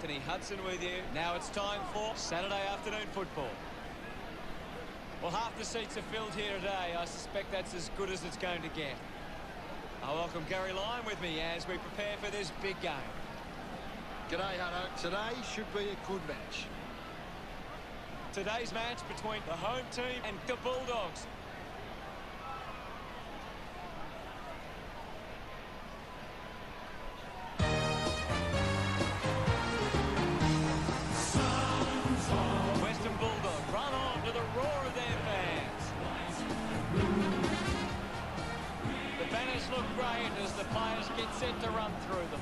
Anthony Hudson with you. Now it's time for Saturday afternoon football. Well, half the seats are filled here today. I suspect that's as good as it's going to get. I welcome Gary Lyon with me as we prepare for this big game. G'day, Hutto. Today should be a good match. Today's match between the home team and the Bulldogs. Western Bulldogs run on to the roar of their fans. The banners look great as the players get set to run through them.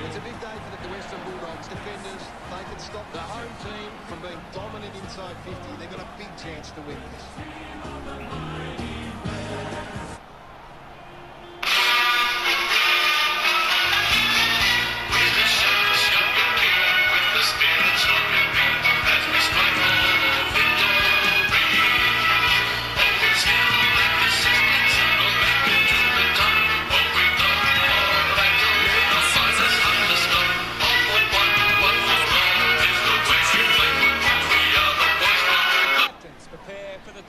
It's a big day for the Western Bulldogs defenders. They can stop the home team from being dominant inside 50. They've got a big chance to win this.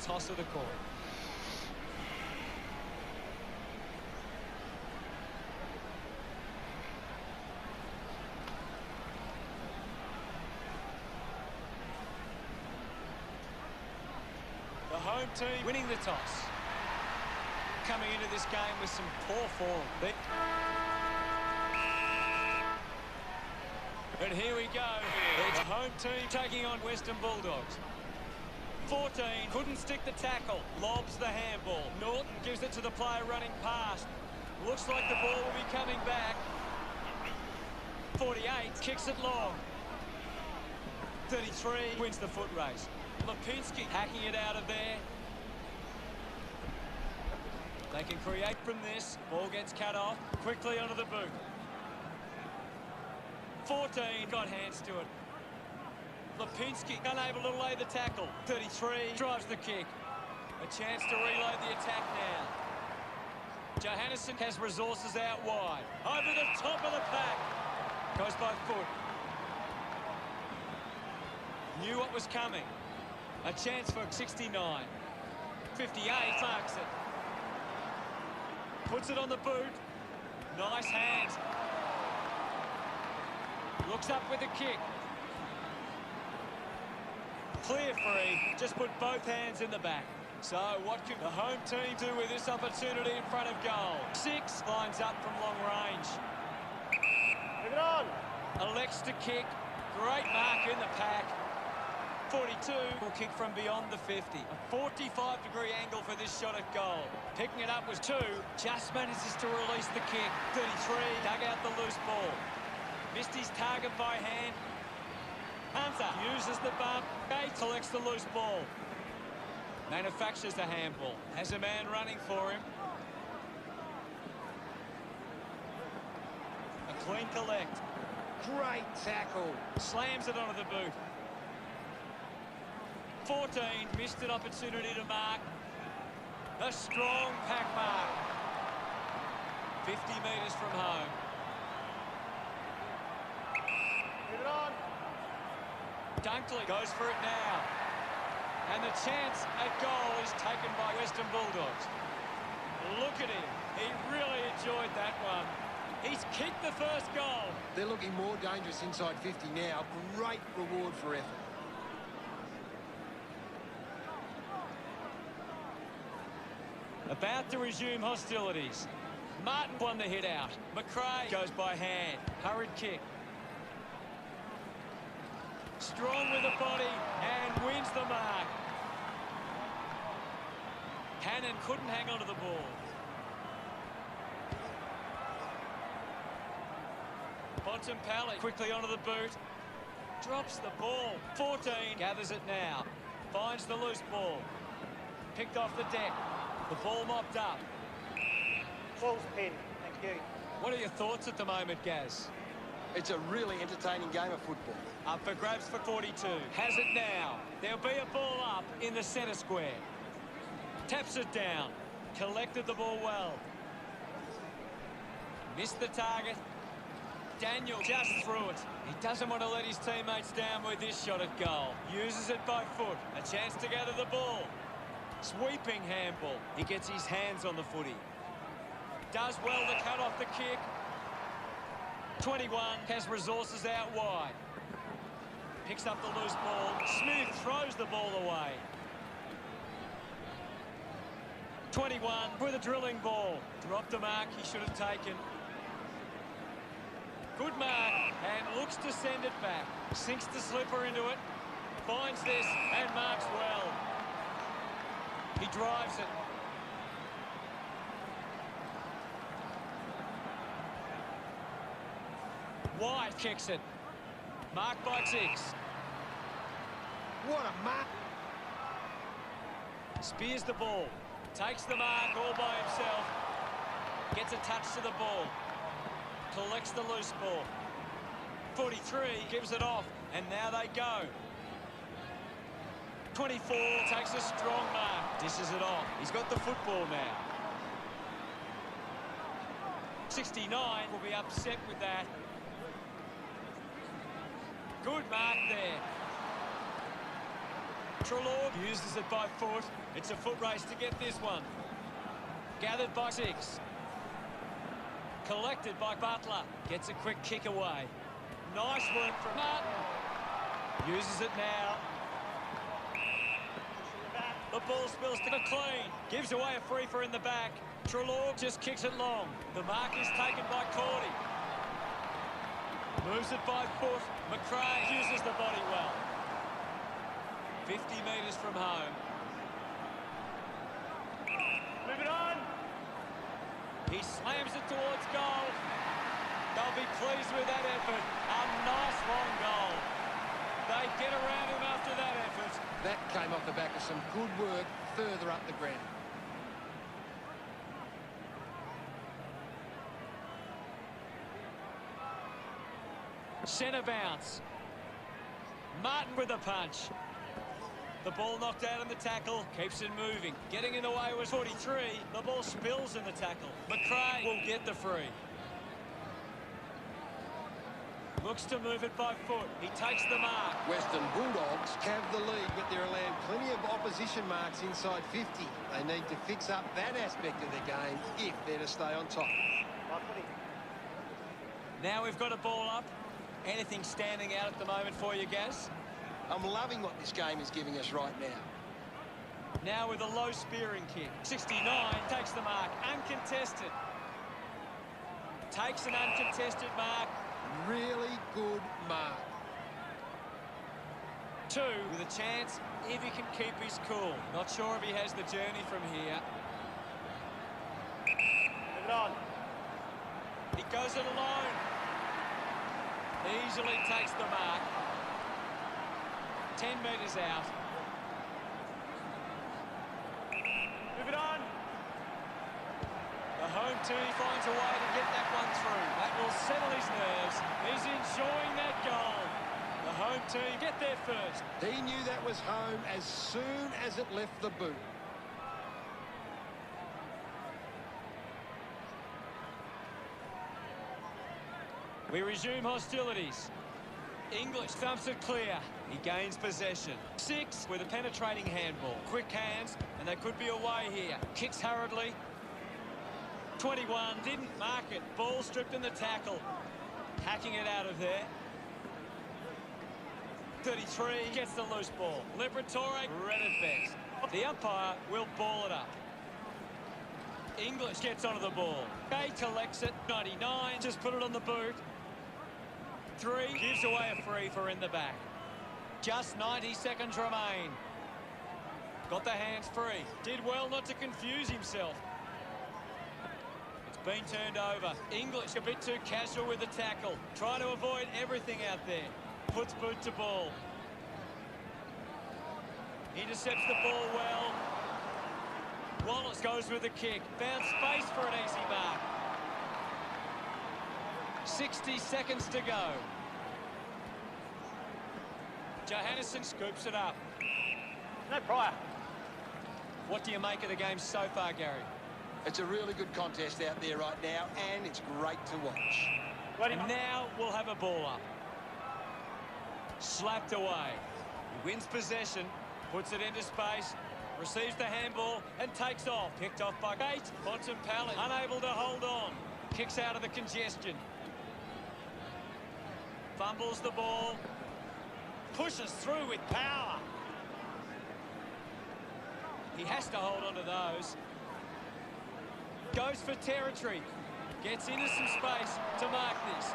Toss of the court. The home team winning the toss. Coming into this game with some poor form. And here we go. It's home team taking on Western Bulldogs. 14, couldn't stick the tackle, lobs the handball. Norton gives it to the player running past. Looks like the ball will be coming back. 48, kicks it long. 33, wins the foot race. Lipinski hacking it out of there. They can create from this. Ball gets cut off, quickly onto the boot. 14, got hands to it. Lipinski unable to lay the tackle. 33 drives the kick. A chance to reload the attack now. Johannesson has resources out wide. Over the top of the pack. Goes by foot. Knew what was coming. A chance for 69. 58 marks it. Puts it on the boot. Nice hands. Looks up with the kick. Clear free, just put both hands in the back. So what can the home team do with this opportunity in front of goal? 6 lines up from long range. Move it on. Elects to kick. Great mark in the pack. 42 will kick from beyond the 50. A 45-degree angle for this shot at goal. Picking it up was 2. Just manages to release the kick. 33 dug out the loose ball. Missed his target by hand. Hunter uses the bump. Shay collects the loose ball. Manufactures the handball. Has a man running for him. A clean collect. Great tackle. Slams it onto the boot. 14 missed an opportunity to mark. A strong pack mark. 50 metres from home. Move it on. Dunkley goes for it now. And the chance at goal is taken by Western Bulldogs. Look at him. He really enjoyed that one. He's kicked the first goal. They're looking more dangerous inside 50 now. Great reward for effort. About to resume hostilities. Martin won the hit out. McBride goes by hand. Hurried kick. Strong with the body and wins the mark. Cannon couldn't hang on to the ball. Bontempelli quickly onto the boot. Drops the ball. 14 gathers it now. Finds the loose ball. Picked off the deck. The ball mopped up. Ball's pinned. Thank you. What are your thoughts at the moment, Gaz? It's a really entertaining game of football. Up for grabs for 42. Has it now. There'll be a ball up in the centre square. Taps it down. collected the ball well. Missed the target. Daniel just threw it. He doesn't want to let his teammates down with this shot at goal. Uses it by foot. A chance to gather the ball. Sweeping handball. He gets his hands on the footy. Does well to cut off the kick. 21 has resources out wide. Picks up the loose ball. Smith throws the ball away. 21 with a drilling ball. Dropped the mark he should have taken. Good mark and looks to send it back. Sinks the slipper into it. Finds this and marks well. He drives it. White kicks it. Marked by 6. What a mark. Spears the ball. Takes the mark all by himself. Gets a touch to the ball. Collects the loose ball. 43 gives it off. And now they go. 24 takes a strong mark. Dishes it off. He's got the football now. 69 will be upset with that. Good mark there. Treloar uses it by foot. It's a foot race to get this one. Gathered by 6. Collected by Butler. Gets a quick kick away. Nice work from Martin. Uses it now. The ball spills to the clean. Gives away a free for in the back. Treloar just kicks it long. The mark is taken by Cordy. Moves it by foot. McBride uses the body well. 50 metres from home. Move it on. He slams it towards goal. They'll be pleased with that effort. A nice long goal. They get around him after that effort. That came off the back of some good work further up the ground. Centre bounce. Martin with a punch. The ball knocked out in the tackle. Keeps it moving. Getting in the way was 43. The ball spills in the tackle. McBride will get the free. Looks to move it by foot. He takes the mark. Western Bulldogs have the lead, but they're allowed plenty of opposition marks inside 50. They need to fix up that aspect of their game if they're to stay on top. Now we've got a ball up. Anything standing out at the moment for you, Gaz? I'm loving what this game is giving us right now. Now with a low spearing kick. 69 takes the mark. Uncontested. Takes an uncontested mark. Really good mark. 2 with a chance if he can keep his cool. Not sure if he has the journey from here. Move it on. He goes it alone. Easily takes the mark. 10 metres out. Move it on. The home team finds a way to get that one through. That will settle his nerves. He's enjoying that goal. The home team get there first. He knew that was home as soon as it left the boot. We resume hostilities. English thumps it clear. He gains possession. 6 with a penetrating handball. Quick hands, and they could be away here. Kicks hurriedly. 21 didn't mark it. Ball stripped in the tackle. Hacking it out of there. 33 gets the loose ball. Liberatore read it best. The umpire will ball it up. English gets onto the ball. Shay collects it. 99 just put it on the boot. 3 gives away a free for in the back. Just 90 seconds remain. Got the hands free. Did well not to confuse himself. It's been turned over. English a bit too casual with the tackle. Trying to avoid everything out there. Puts boot to ball. Intercepts the ball well. Wallace goes with the kick. Found space for an easy mark. 60 seconds to go. Johannesson scoops it up. No prior. What do you make of the game so far, Gary? It's a really good contest out there right now, and it's great to watch. And now we'll have a ball up. Slapped away. He wins possession, puts it into space, receives the handball and takes off. Picked off by 8. Bontempelli unable to hold on. Kicks out of the congestion. Fumbles the ball. Pushes through with power. He has to hold on to those. Goes for territory. Gets into some space to mark this.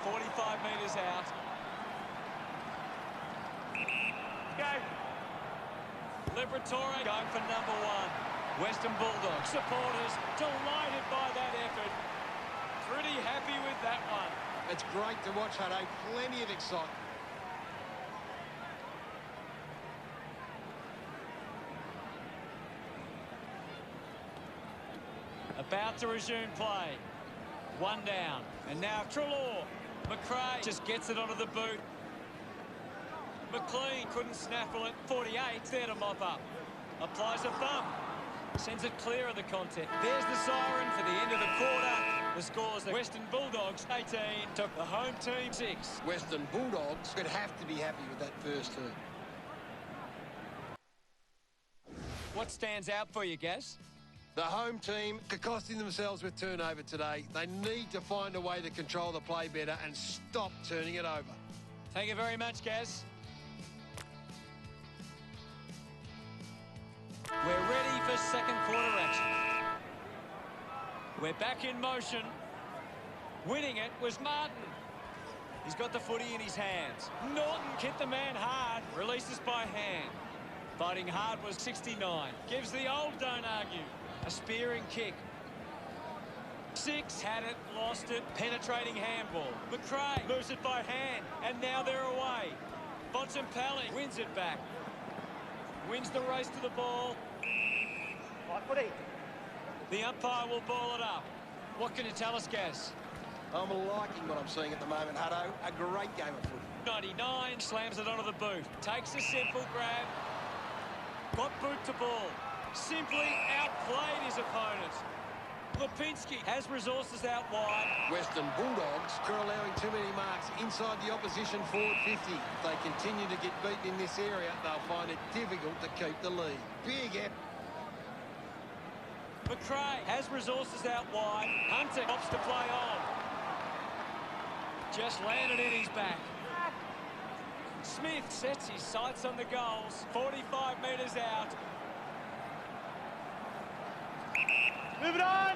45 metres out. Go. Liberatore going for number 1. Western Bulldogs supporters delighted by that effort. Pretty happy with that one. It's great to watch, Hutto. Plenty of excitement. About to resume play. 1 down. And now Treloar. McBride just gets it onto the boot. McLean couldn't snaffle it. 48 there to mop up. Applies a thumb. Sends it clear of the content. There's the siren for the end of the quarter. The score's the Western Bulldogs 18 took the home team 6. Western Bulldogs could have to be happy with that first turn. What stands out for you, Gaz? The home team are costing themselves with turnover today. They need to find a way to control the play better and stop turning it over. Thank you very much, Gaz. We're ready for second quarter action. We're back in motion. Winning it was Martin. He's got the footy in his hands. Norton hit the man hard. Releases by hand. Fighting hard was 69. Gives the old don't argue. A spearing kick. 6 had it, lost it. Penetrating handball. McBride moves it by hand. And now they're away. Bontempelli wins it back. Wins the race to the ball. Right footy. The umpire will ball it up. What can you tell us, Gaz? I'm liking what I'm seeing at the moment, Hutto. A great game of footy. 99 slams it onto the boot. Takes a simple grab. Got boot to ball. Simply outplayed his opponent. Lipinski has resources out wide. Western Bulldogs are allowing too many marks inside the opposition forward 50. If they continue to get beaten in this area, they'll find it difficult to keep the lead. Big effort. McBride has resources out wide. Hunter opts to play on. Just landed in his back. Smith sets his sights on the goals. 45 metres out. Move it on.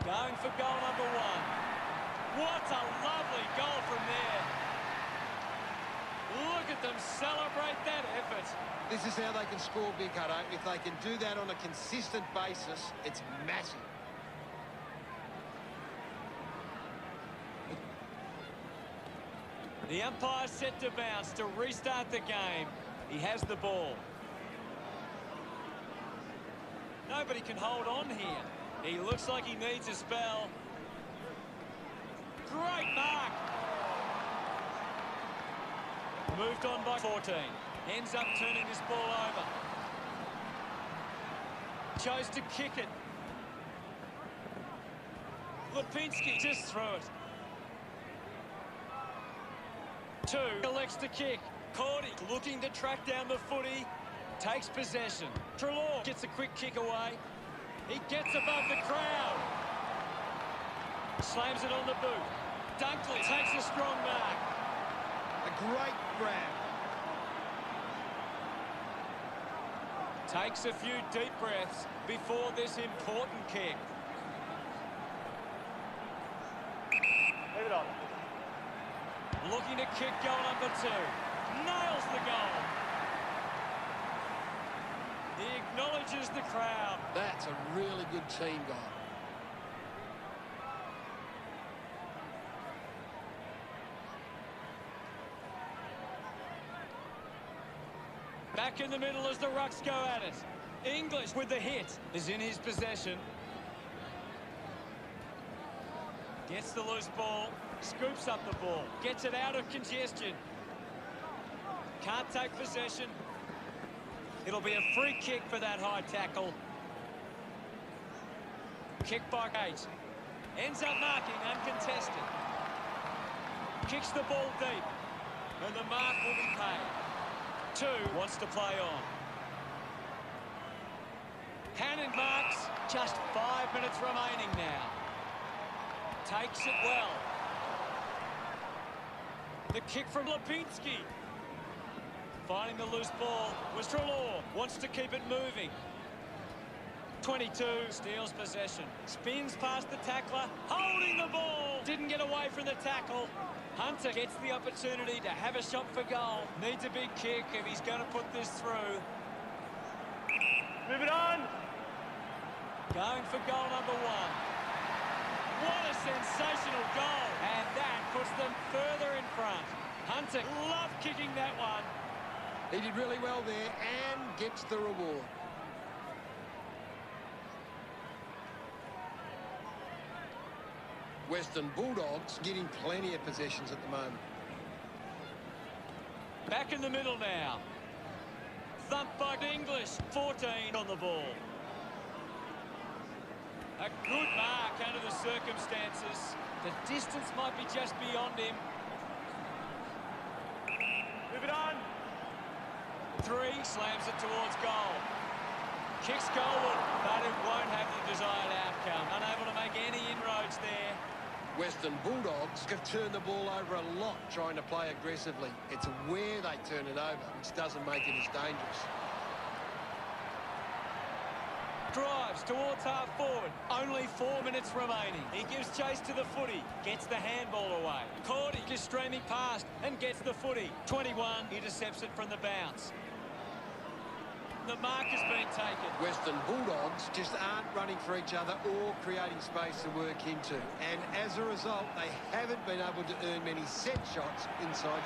Going for goal number 1. What a lovely goal from there. Look at them celebrate that effort. This is how they can score big, Hutto. If they can do that on a consistent basis, it's massive. The umpire set to bounce to restart the game. He has the ball. Nobody can hold on here. He looks like he needs a spell. Great mark. Moved on by 14. Ends up turning this ball over. Chose to kick it. Lipinski just threw it. 2 elects to kick. Cordy looking to track down the footy. Takes possession. Treloar gets a quick kick away. He gets above the crowd. Slams it on the boot. Dunkley takes a strong mark. A great grab. Takes a few deep breaths before this important kick. Leave it on. Looking to kick goal number 2. Nails the goal. He acknowledges the crowd. That's a really good team goal. Back in the middle as the Rucks go at it. English with the hit is in his possession. Gets the loose ball. Scoops up the ball. Gets it out of congestion. Can't take possession. It'll be a free kick for that high tackle. Kick by 8. Ends up marking uncontested. Kicks the ball deep. And the mark will be paid. 2 wants to play on. Hannon marks. Just 5 minutes remaining now. Takes it well. The kick from Lipinski. Finding the loose ball was Trelaw. Wants to keep it moving. 22 steals possession. Spins past the tackler. Holding the ball. Didn't get away from the tackle. Hunter gets the opportunity to have a shot for goal. Needs a big kick if he's going to put this through. Move it on. Going for goal number 1. What a sensational goal. And that puts them further in front. Hunter loved kicking that one. He did really well there and gets the reward. Western Bulldogs getting plenty of possessions at the moment. Back in the middle now. Thumped by English. 14 on the ball. A good mark under the circumstances. The distance might be just beyond him. Move it on. 3 slams it towards goal. Kicks goalward, but it won't have the desired outcome. Unable to make any inroads there. Western Bulldogs have turned the ball over a lot trying to play aggressively. It's where they turn it over, which doesn't make it as dangerous. Drives towards half forward. Only 4 minutes remaining. He gives chase to the footy. Gets the handball away. Cordy just streaming past and gets the footy. 21 intercepts it from the bounce. The mark has been taken. Western Bulldogs just aren't running for each other or creating space to work into. And as a result, they haven't been able to earn many set shots inside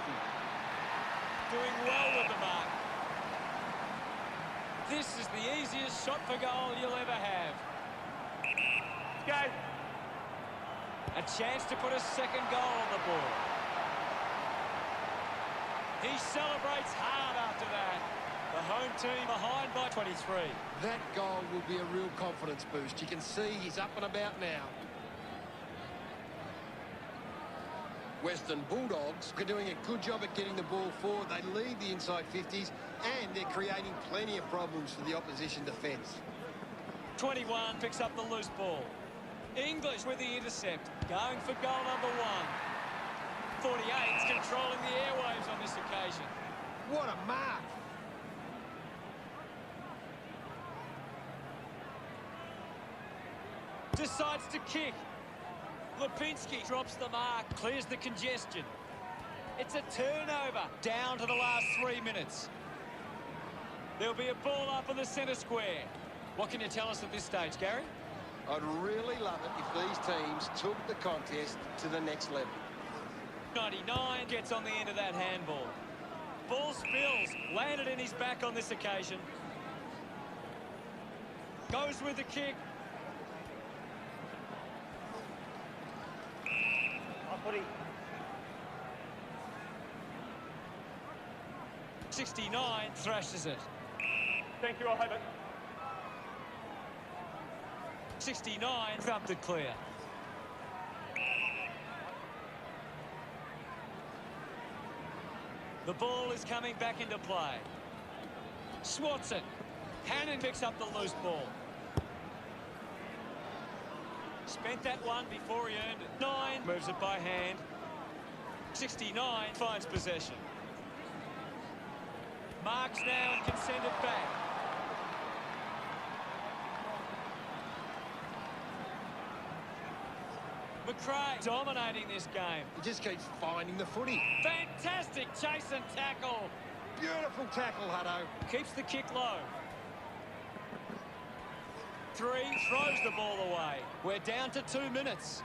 50. Doing well with the mark. This is the easiest shot for goal you'll ever have. Go. A chance to put a second goal on the board. He celebrates hard after that. The home team behind by 23. That goal will be a real confidence boost. You can see he's up and about now. Western Bulldogs are doing a good job at getting the ball forward. They lead the inside 50s and they're creating plenty of problems for the opposition defence. 21 picks up the loose ball. English with the intercept. Going for goal number 1. 48 is controlling the airwaves on this occasion. What a mark! Decides to kick. Lipinski drops the mark, clears the congestion. It's a turnover down to the last 3 minutes. There'll be a ball up in the centre square. What can you tell us at this stage, Gary? I'd really love it if these teams took the contest to the next level. 99 gets on the end of that handball. Ball spills, landed in his back on this occasion. Goes with the kick. Footy. 69 thrashes it. Thank you, I'll have it. 69 thumped it clear. The ball is coming back into play. Swats it. Hannon picks up the loose ball. Spent that one before he earned it. 9 moves it by hand. 69 finds possession. Marks now and can send it back. McBride dominating this game. He just keeps finding the footy. Fantastic chase and tackle. Beautiful tackle, Hutto. Keeps the kick low. 3 throws the ball away. We're down to 2 minutes.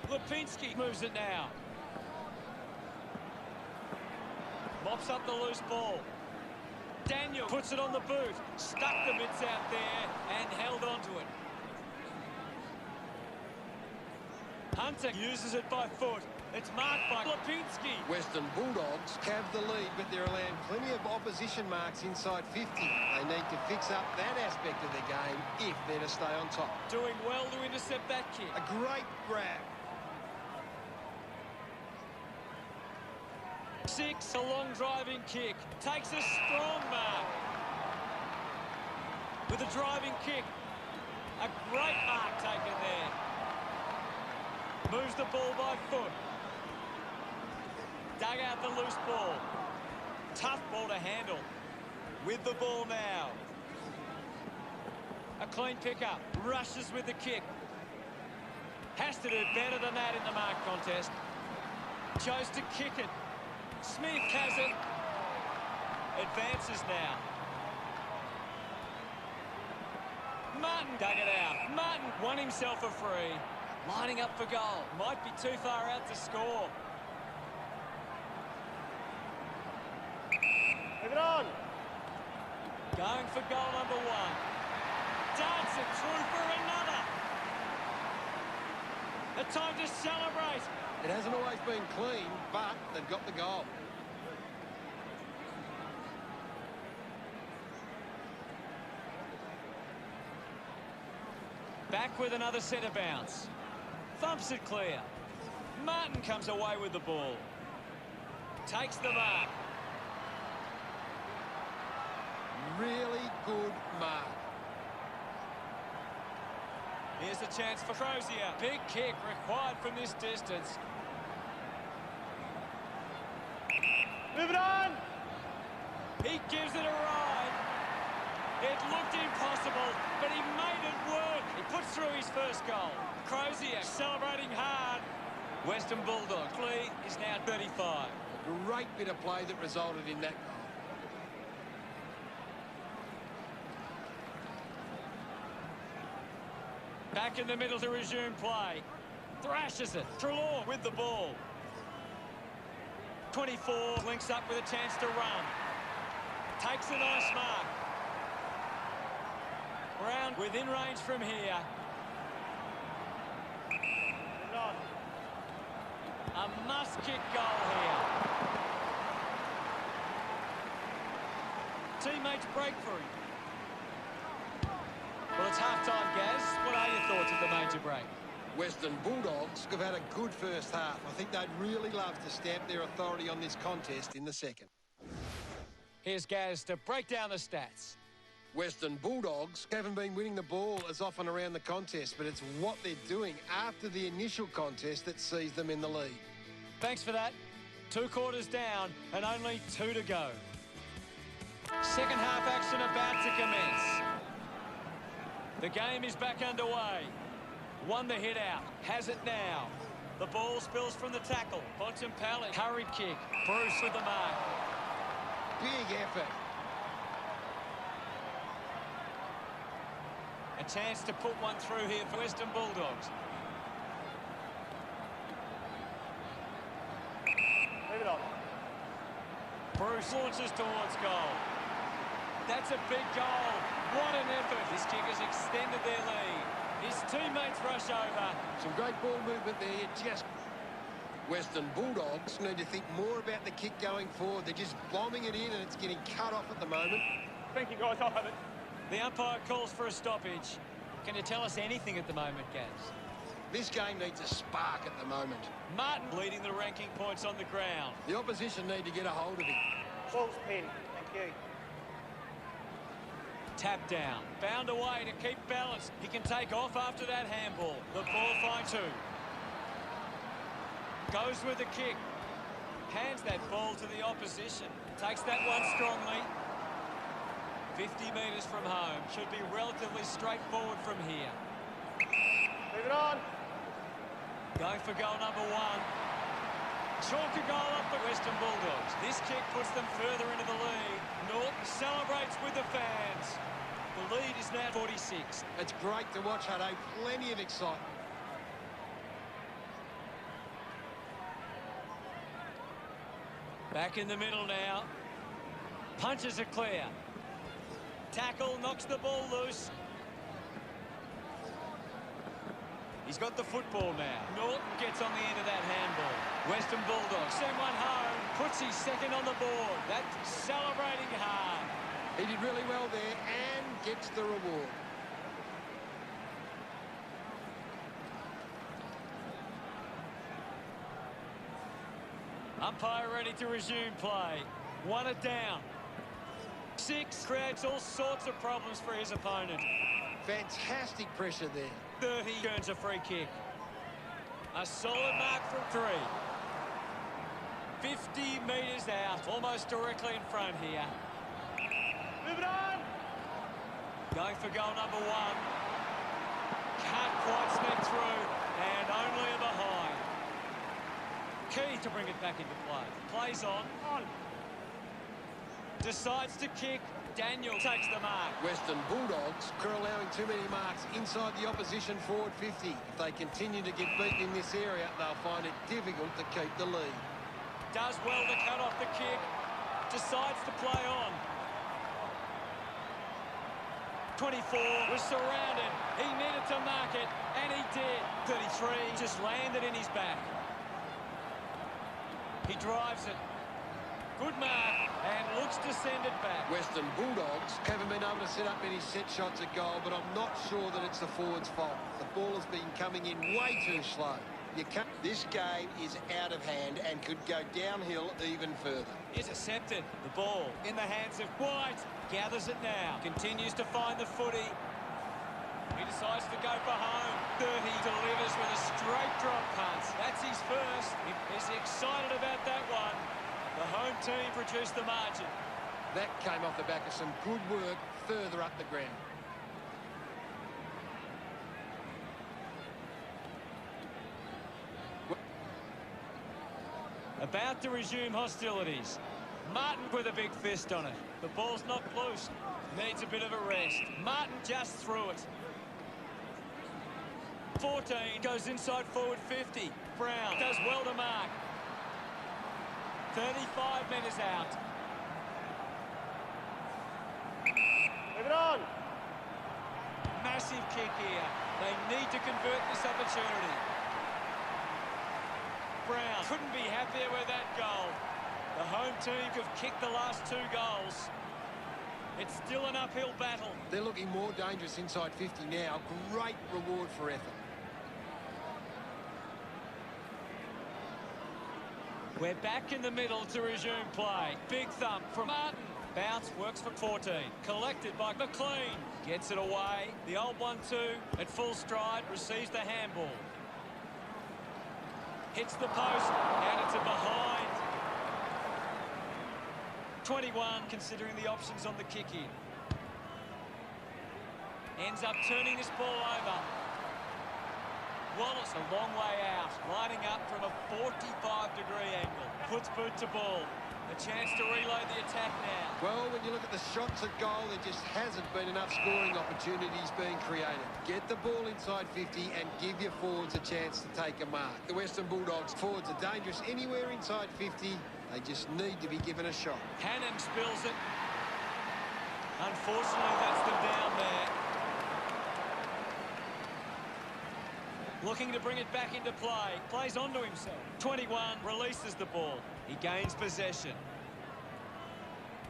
Lipinski moves it now. Mops up the loose ball. Daniel puts it on the boot. Stuck the mitts out there and held onto it. Hunter uses it by foot. It's marked by Lipinski. Western Bulldogs have the lead, but they're allowing plenty of opposition marks inside 50. They need to fix up that aspect of their game if they're to stay on top. Doing well to intercept that kick. A great grab. 6, a long driving kick. Takes a strong mark. With a driving kick. A great mark taken there. Moves the ball by foot. Dug out the loose ball. Tough ball to handle. With the ball now. A clean pickup. Rushes with the kick. Has to do better than that in the mark contest. Chose to kick it. Smith has it. Advances now. Martin dug it out. Martin won himself a free. Lining up for goal. Might be too far out to score. Move it on. Going for goal number 1. Darts it through for another. A time to celebrate. It hasn't always been clean, but they've got the goal. Back with another centre bounce. Thumps it clear. Martin comes away with the ball. Takes the mark. Really good mark. Here's the chance for Crozier. Big kick required from this distance. Move it on. He gives it a ride. It looked impossible, but he made it work. He puts through his first goal. Crozier celebrating hard. Western Bulldogs lead is now 35. Great bit of play that resulted in that goal. Back in the middle to resume play. Thrashes it. Trelaw with the ball. 24 links up with a chance to run. Takes a nice mark. Brown within range from here. Move it on. A must-kick goal here. Teammates break for him. Well, it's half-time, Gaz. What are your thoughts at the major break? Western Bulldogs have had a good first half. I think they'd really love to stamp their authority on this contest in the second. Here's Gaz to break down the stats. Western Bulldogs haven't been winning the ball as often around the contest, but it's what they're doing after the initial contest that sees them in the lead. Thanks for that. 2 quarters down and only 2 to go. Second half action about to commence. The game is back underway. Won the hit out. Has it now. The ball spills from the tackle. Bontempelli. Hurried kick. Bruce with the mark. Big effort. A chance to put one through here for Western Bulldogs. Move it on. Bruce launches towards goal. That's a big goal. What an effort. This kick has extended their lead. His teammates rush over. Some great ball movement there. Just Western Bulldogs need to think more about the kick going forward. They're just bombing it in and it's getting cut off at the moment. Thank you, guys. I'll have it. The umpire calls for a stoppage. Can you tell us anything at the moment, Gaz? This game needs a spark at the moment. Martin leading the ranking points on the ground. The opposition need to get a hold of him. Ball's pinned. Thank you. Tap down. Bound away to keep balance. He can take off after that handball. The ball finds 2. Goes with the kick. Hands that ball to the opposition. Takes that one strongly. 50 metres from home. Should be relatively straightforward from here. Move it on. Going for goal number 1. Chalk a goal up for Western Bulldogs. This kick puts them further into the lead. Norton celebrates with the fans. The lead is now 46. It's great to watch, Hutto. Plenty of excitement. Back in the middle now. Punches it clear. Tackle, knocks the ball loose. He's got the football now. Norton gets on the end of that handball. Western Bulldogs send one home. Puts his second on the board. That's celebrating hard. He did really well there and gets the reward. Umpire ready to resume play. One it down. 6 creates all sorts of problems for his opponent. Fantastic pressure there. 30 earns a free kick. A solid mark from 3. 50 metres out, almost directly in front here. Move it on! Going for goal number 1. Can't quite sneak through, and only a behind. Key to bring it back into play. Plays on. Decides to kick. Daniel takes the mark. Western Bulldogs are allowing too many marks inside the opposition forward 50. If they continue to get beaten in this area, they'll find it difficult to keep the lead. Does well to cut off the kick. Decides to play on. 24 was surrounded. He needed to mark it, and he did. 33 just landed in his back. He drives it. Good mark, and looks to send it back. Western Bulldogs haven't been able to set up many set shots at goal, but I'm not sure that it's the forwards' fault. The ball has been coming in way too slow. This game is out of hand and could go downhill even further. Intercepted. The ball in the hands of White. Gathers it now. Continues to find the footy. He decides to go for home. 30 delivers with a straight drop punt. That's his first. He's excited about that one. The home team produced the margin. That came off the back of some good work further up the ground. About to resume hostilities. Martin with a big fist on it. The ball's knocked loose. Needs a bit of a rest. Martin just threw it. 14 goes inside forward 50. Brown does well to mark. 35 metres out. Move it on! Massive kick here. They need to convert this opportunity. Brown couldn't be happier with that goal. The home team have kicked the last 2 goals. It's still an uphill battle. They're looking more dangerous inside 50 now. Great reward for effort. We're back in the middle to resume play. Big thump from Martin. Bounce works for 14. Collected by McLean. Gets it away. The old 1-2 at full stride receives the handball. Hits the post, and it's a behind. 21 considering the options on the kick-in. Ends up turning this ball over. Wallace a long way out, lining up from a 45-degree angle. Puts boot to ball. A chance to reload the attack now. Well, when you look at the shots at goal, there just hasn't been enough scoring opportunities being created. Get the ball inside 50 and give your forwards a chance to take a mark. The Western Bulldogs forwards are dangerous anywhere inside 50. They just need to be given a shot. Hannon spills it. Unfortunately, that's them down there. Looking to bring it back into play. Plays onto himself. 21 releases the ball. He gains possession.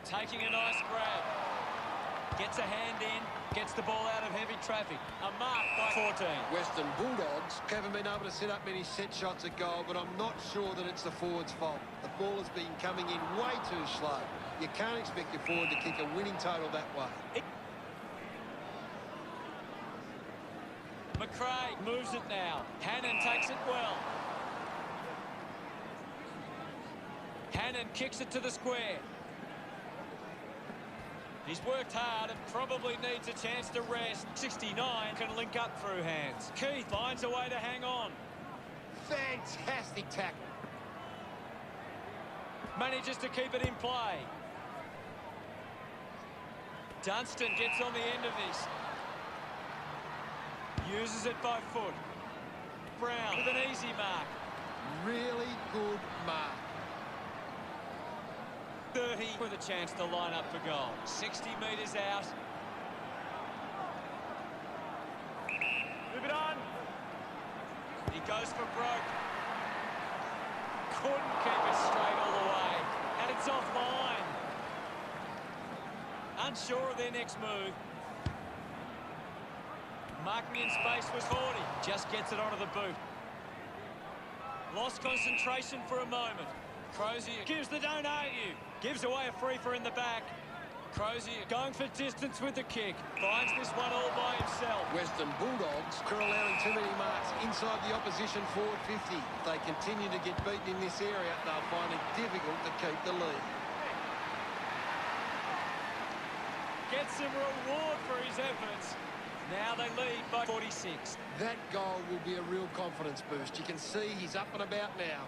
Taking a nice grab. Gets a hand in. Gets the ball out of heavy traffic. A mark by 14. Western Bulldogs haven't been able to set up many set shots at goal, but I'm not sure that it's the forwards' fault. The ball has been coming in way too slow. You can't expect your forward to kick a winning total that way. McBride moves it now. Hannon takes it well. Hannon kicks it to the square. He's worked hard and probably needs a chance to rest. 69 can link up through hands. Keith finds a way to hang on. Fantastic tackle. Manages to keep it in play. Dunstan gets on the end of this. Uses it by foot. Brown with an easy mark. Really good mark. 30 with a chance to line up for goal. 60 metres out. Move it on! He goes for broke. Couldn't keep it straight all the way. And it's offline. Unsure of their next move. Marking in space was FOOTY. Just gets it onto the boot. Lost concentration for a moment. Crozier gives the don't hate you. Gives away a free for in the back. Crozier going for distance with the kick. Finds this one all by himself. Western Bulldogs are allowing too many marks inside the opposition forward 50. If they continue to get beaten in this area, they'll find it difficult to keep the lead. Gets some reward for his efforts. Now they lead by 46. That goal will be a real confidence boost. You can see he's up and about now.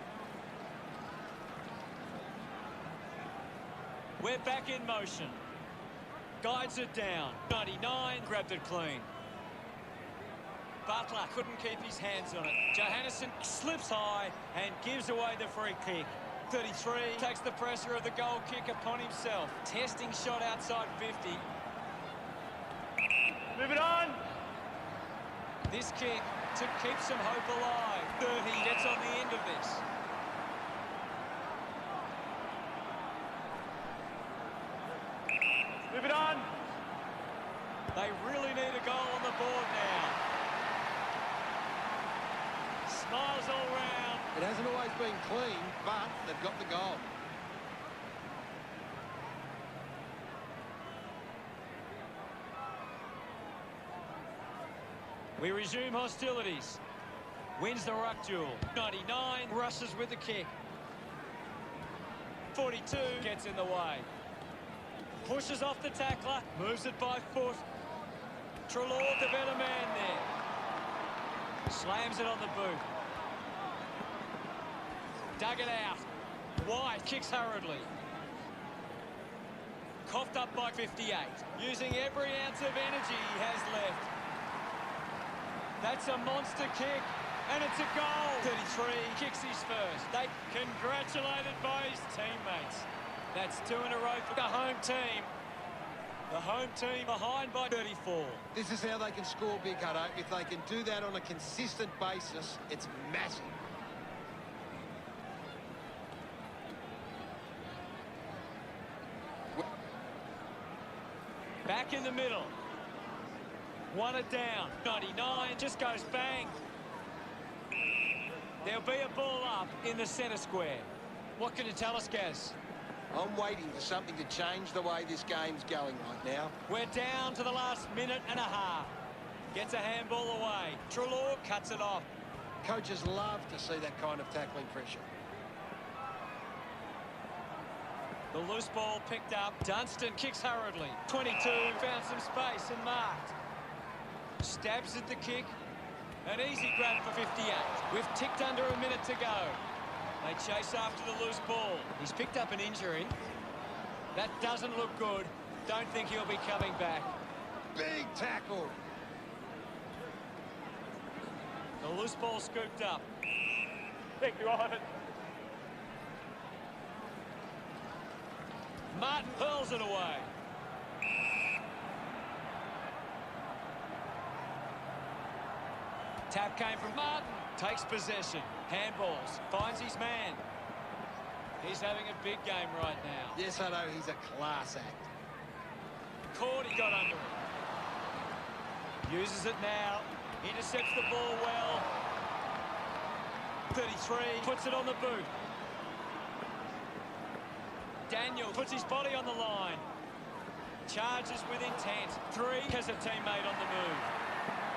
We're back in motion. Guides it down. 99 grabbed it clean. Butler couldn't keep his hands on it. Johannesson slips high and gives away the free kick. 33 takes the pressure of the goal kick upon himself. Testing shot outside 50. Move it on. This kick to keep some hope alive. 30 gets on the end of this. Move it on. They really need a goal on the board now. Smiles all round. It hasn't always been clean, but they've got the goal. We resume hostilities. Wins the ruck duel. 99 rushes with the kick. 42 gets in the way. Pushes off the tackler. Moves it by foot. Treloar, the better man there. Slams it on the boot. Dug it out. White kicks hurriedly. Coughed up by 58. Using every ounce of energy he has left. That's a monster kick, and it's a goal. 33 kicks his first. They congratulated by his teammates. That's 2 in a row for the home team. The home team behind by 34. This is how they can score big, Hutto. If they can do that on a consistent basis, it's massive. Back in the middle. Won it down. 99 just goes bang. There'll be a ball up in the centre square. What can you tell us, Gaz? I'm waiting for something to change the way this game's going right now. We're down to the last minute and a half. Gets a handball away. Treloar cuts it off. Coaches love to see that kind of tackling pressure. The loose ball picked up. Dunstan kicks hurriedly. 22 found some space and marked. Stabs at the kick. An easy grab for 58. We've ticked under a minute to go. They chase after the loose ball. He's picked up an injury. That doesn't look good. Don't think he'll be coming back. Big tackle. The loose ball scooped up. Thank you, Ivan. Martin hurls it away. Tap came from Martin. Takes possession. Handballs. Finds his man. He's having a big game right now. Yes, I know. He's a class act. Cordy got under it. Uses it now. Intercepts the ball well. 33. Puts it on the boot. Daniel puts his body on the line. Charges with intent. 3 has a teammate on the move.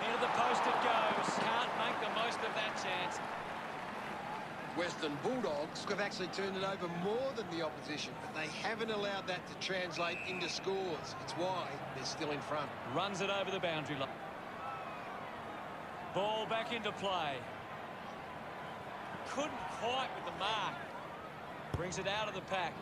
Into the post it goes. Can't make the most of that chance. Western Bulldogs have actually turned it over more than the opposition, but they haven't allowed that to translate into scores. It's why they're still in front. Runs it over the boundary line. Ball back into play. Couldn't quite with the mark. Brings it out of the pack.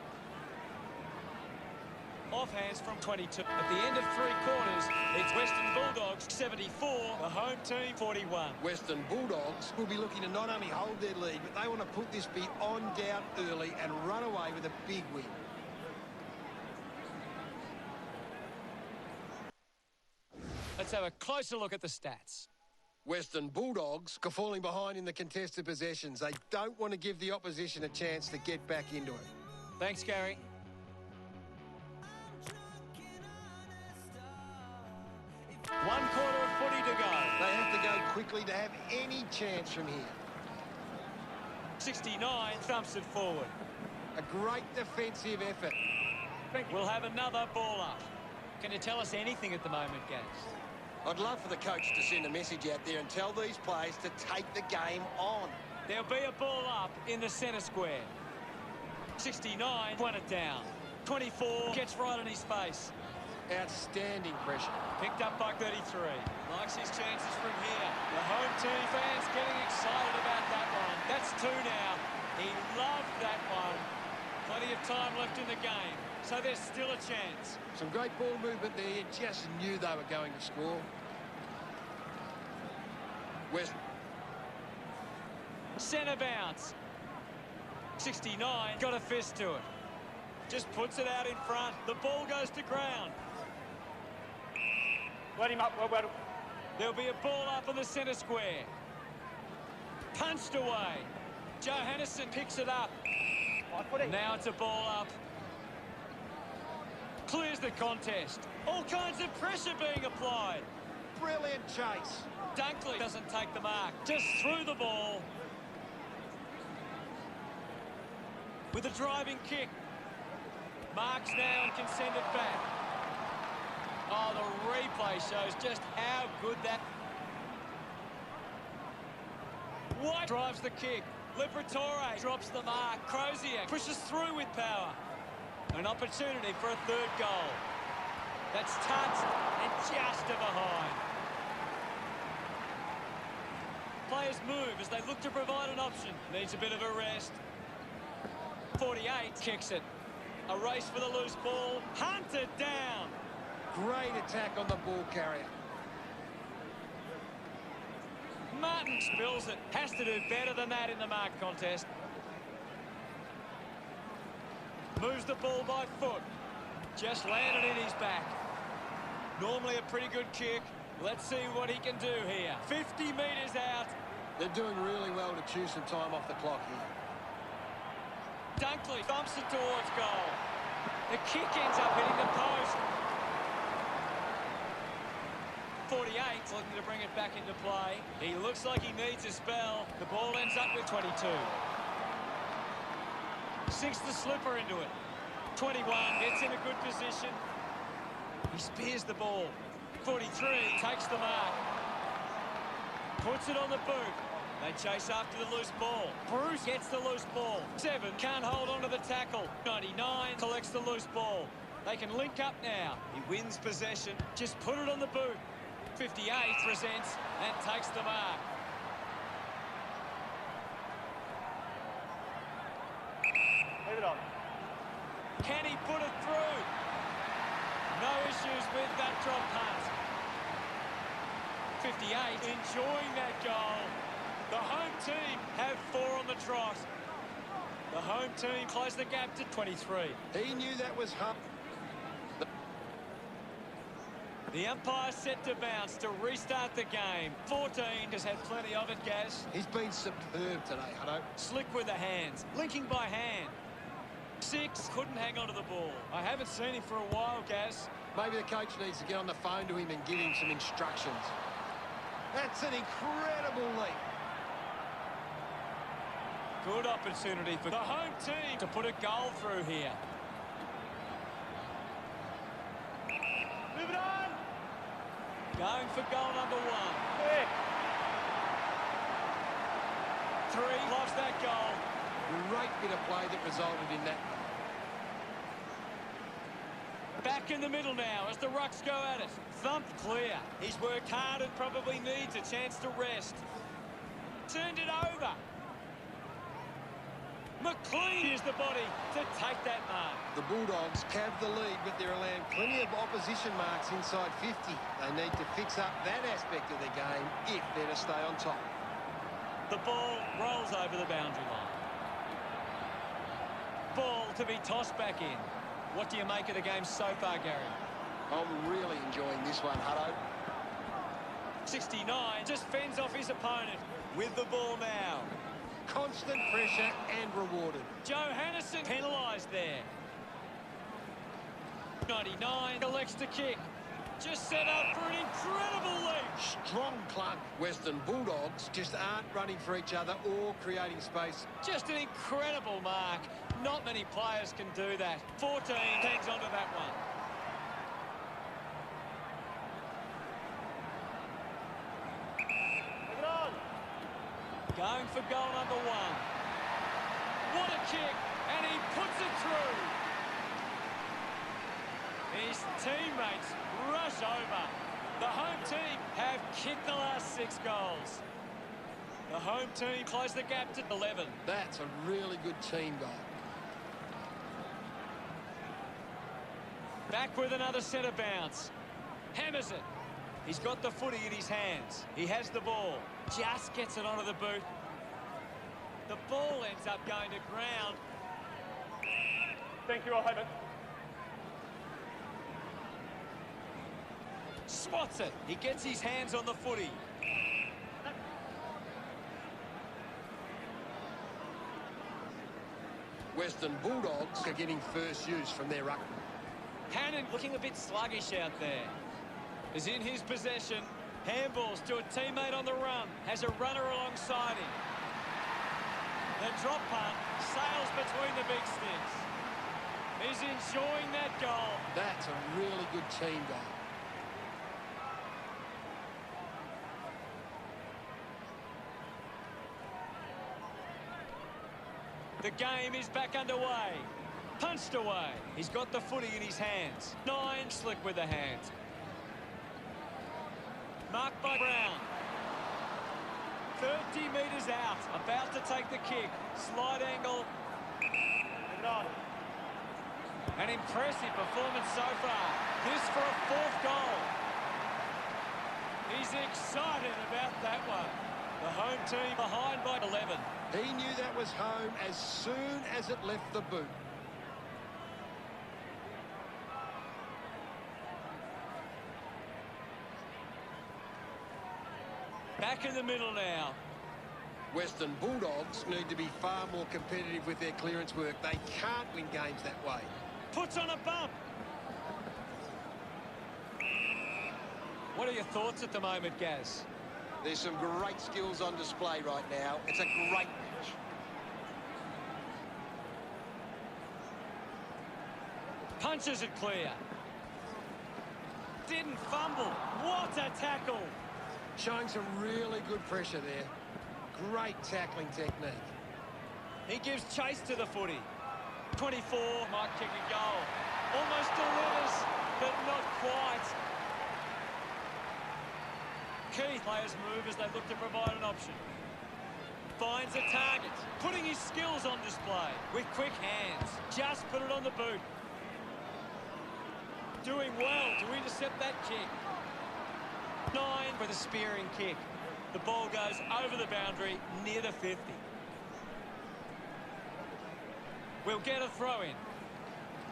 Offhands from 22. At the end of 3 quarters, it's Western Bulldogs 74, the home team 41. Western Bulldogs will be looking to not only hold their lead, but they want to put this bit on down early and run away with a big win. Let's have a closer look at the stats. Western Bulldogs are falling behind in the contested possessions. They don't want to give the opposition a chance to get back into it. Thanks, Gary. One quarter of footy to go. They have to go quickly to have any chance from here. 69 thumps it forward. A great defensive effort. We'll have another ball up. Can you tell us anything at the moment, Gaz? I'd love for the coach to send a message out there and tell these players to take the game on. There'll be a ball up in the centre square. 69 won it down. 24 gets right on his face. Outstanding pressure. Picked up by 33. Likes his chances from here. The home team fans getting excited about that one. That's 2 now. He loved that one. Plenty of time left in the game, so there's still a chance. Some great ball movement there. You just knew they were going to score. West. Centre bounce. 69 got a fist to it. Just puts it out in front. The ball goes to ground. Let him up, well. There'll be a ball up in the centre square. Punched away. Johannesson picks it up. Now it's a ball up. Clears the contest. All kinds of pressure being applied. Brilliant chase. Dunkley doesn't take the mark. Just threw the ball. With a driving kick. Marks now and can send it back. Oh, the replay shows just how good that... White drives the kick. Liberatore drops the mark. Crozier pushes through with power. An opportunity for a third goal. That's touched and just to behind. Players move as they look to provide an option. Needs a bit of a rest. 48 kicks it. A race for the loose ball. Hunted down. Great attack on the ball carrier. Martin spills it. Has to do better than that in the mark contest. Moves the ball by foot. Just landed in his back. Normally a pretty good kick. Let's see what he can do here. 50 metres out. They're doing really well to choose some time off the clock here. Dunkley thumps it towards goal. The kick ends up hitting the post. 48 looking to bring it back into play. He looks like he needs a spell. The ball ends up with 22. Sinks the slipper into it. 21 gets in a good position. He spears the ball. 43 takes the mark. Puts it on the boot. They chase after the loose ball. Bruce gets the loose ball. 7 can't hold on to the tackle. 99 collects the loose ball. They can link up now. He wins possession. Just put it on the boot. 58 presents and takes the mark. Leave it on. Can he put it through? No issues with that drop punt. 58 enjoying that goal. The home team have 4 on the trot. The home team close the gap to 23. He knew that was hump. The umpire set to bounce to restart the game. 14 has had plenty of it, Gaz. He's been superb today, Hutto. Slick with the hands, linking by hand. 6 couldn't hang on to the ball. I haven't seen him for a while, Gaz. Maybe the coach needs to get on the phone to him and give him some instructions. That's an incredible leap. Good opportunity for the home team to put a goal through here. Move it on. Going for goal number 1. Quick. 3 lost that goal. Great bit of play that resulted in that. Back in the middle now as the Rucks go at it. Thumped clear. He's worked hard and probably needs a chance to rest. Turned it over. McLean used the body to take that mark. The Bulldogs have the lead, but they're allowing plenty of opposition marks inside 50. They need to fix up that aspect of their game if they're to stay on top. The ball rolls over the boundary line. Ball to be tossed back in. What do you make of the game so far, Gary? I'm really enjoying this one, Hutto. 69 just fends off his opponent with the ball now. Constant pressure and rewarded. Joe Hannison penalised there. 99 elects to kick. Just set up for an incredible leap. Strong clung. Western Bulldogs just aren't running for each other or creating space. Just an incredible mark. Not many players can do that. 14 hangs onto that one. Take it on. Going for goal number 1. What a kick, and he puts it through. His teammates rush over. The home team have kicked the last 6 goals. The home team close the gap to 11. That's a really good team goal. Back with another centre bounce. Hammers it. He's got the footy in his hands. He has the ball. Just gets it onto the boot. The ball ends up going to ground. Thank you, I'll have it. Spots it. He gets his hands on the footy. Western Bulldogs are getting first use from their ruck. Hannon looking a bit sluggish out there. Is in his possession. Handballs to a teammate on the run. Has a runner alongside him. The drop punt sails between the big sticks. He's enjoying that goal. That's a really good team goal. The game is back underway. Punched away. He's got the footy in his hands. 9 slick with the hands. Marked by Brown. 30 metres out. About to take the kick. Slide angle. Take it on. An impressive performance so far. This for a 4th goal. He's excited about that one. The home team behind by 11. He knew that was home as soon as it left the boot. Back in the middle now. Western Bulldogs need to be far more competitive with their clearance work. They can't win games that way. Puts on a bump. What are your thoughts at the moment, Gaz? There's some great skills on display right now. It's a great match. Punches it clear. Didn't fumble. What a tackle. Showing some really good pressure there. Great tackling technique. He gives chase to the footy. 24 might kick a goal. Almost delivers, but not quite. Key players move as they look to provide an option. Finds a target, putting his skills on display with quick hands. Just put it on the boot. Doing well to intercept that kick. 9 for the spearing kick. The ball goes over the boundary near the 50. We'll get a throw in.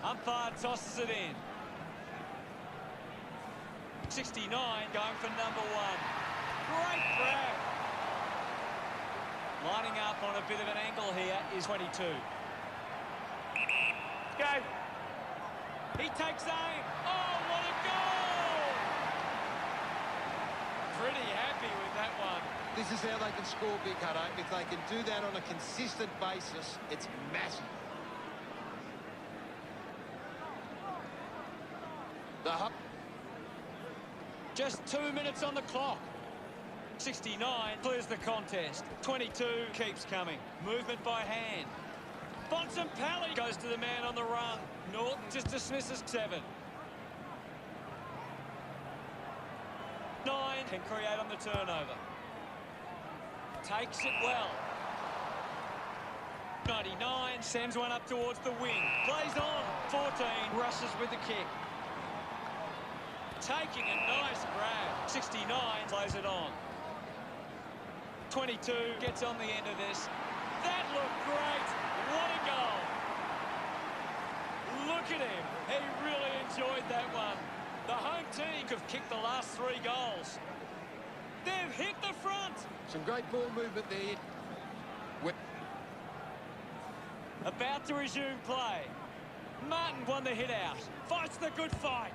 Umpire tosses it in. 69 going for number 1. Great grab. Lining up on a bit of an angle here is 22. Go. He takes aim. Oh, what a goal! Pretty happy with that one. This is how they can score big, Hutto. If they can do that on a consistent basis, it's massive. Just 2 minutes on the clock. 69 clears the contest. 22 keeps coming. Movement by hand. Bontempelli goes to the man on the run. Norton just dismisses 7. 9 can create on the turnover. Takes it well. 99 sends one up towards the wing. Plays on. 14 rushes with the kick. Taking a nice grab. 69 plays it on. 22 gets on the end of this. That looked great. What a goal. Look at him. He really enjoyed that one. The home team have kicked the last 3 goals. They've hit the front. Some great ball movement there. About to resume play. Martin won the hit out. Fights the good fight.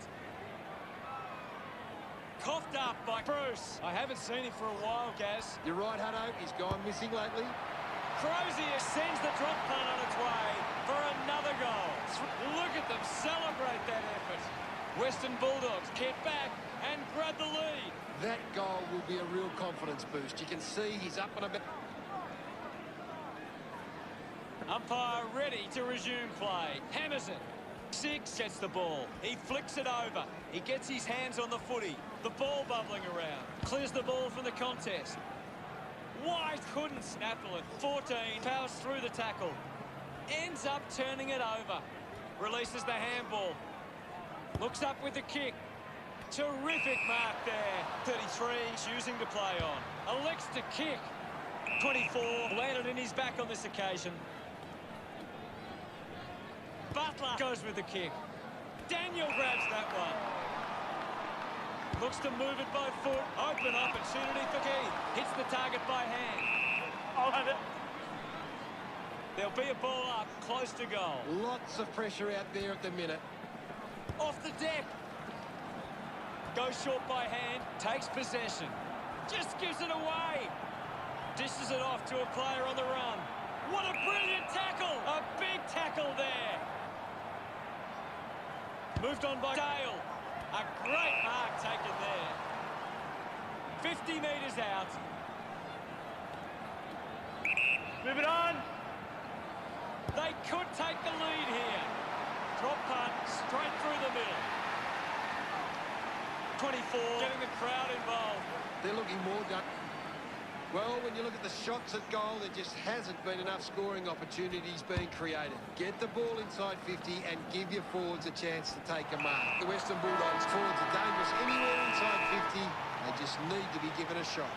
Coughed up by Bruce. I haven't seen him for a while, Gaz. You're right, Hutto. He's gone missing lately. Crozier sends the drop punt on its way for another goal. Look at them celebrate that effort. Western Bulldogs get back and grab the lead. That goal will be a real confidence boost. You can see he's up and about. Umpire ready to resume play. Hammers it. 6 gets the ball. He flicks it over. He gets his hands on the footy. The ball bubbling around. Clears the ball from the contest. White couldn't snaffle it. 14 powers through the tackle. Ends up turning it over. Releases the handball. Looks up with the kick. Terrific mark there. 33 choosing to play on. Elects to kick. 24 landed in his back on this occasion. Butler goes with the kick. Daniel grabs that one. Looks to move it by foot. Open opportunity for Keith. Hits the target by hand. I'll have it. There'll be a ball up, close to goal. Lots of pressure out there at the minute. Off the deck. Goes short by hand. Takes possession. Just gives it away. Dishes it off to a player on the run. What a brilliant tackle. A big tackle there. Moved on by Dale. A great mark taken there. 50 metres out. Move it on. They could take the lead here. Drop punt straight through the middle. 24 getting the crowd involved. They're looking more done. Well, when you look at the shots at goal, there just hasn't been enough scoring opportunities being created. Get the ball inside 50 and give your forwards a chance to take a mark. The Western Bulldogs forwards are dangerous anywhere inside 50. They just need to be given a shot.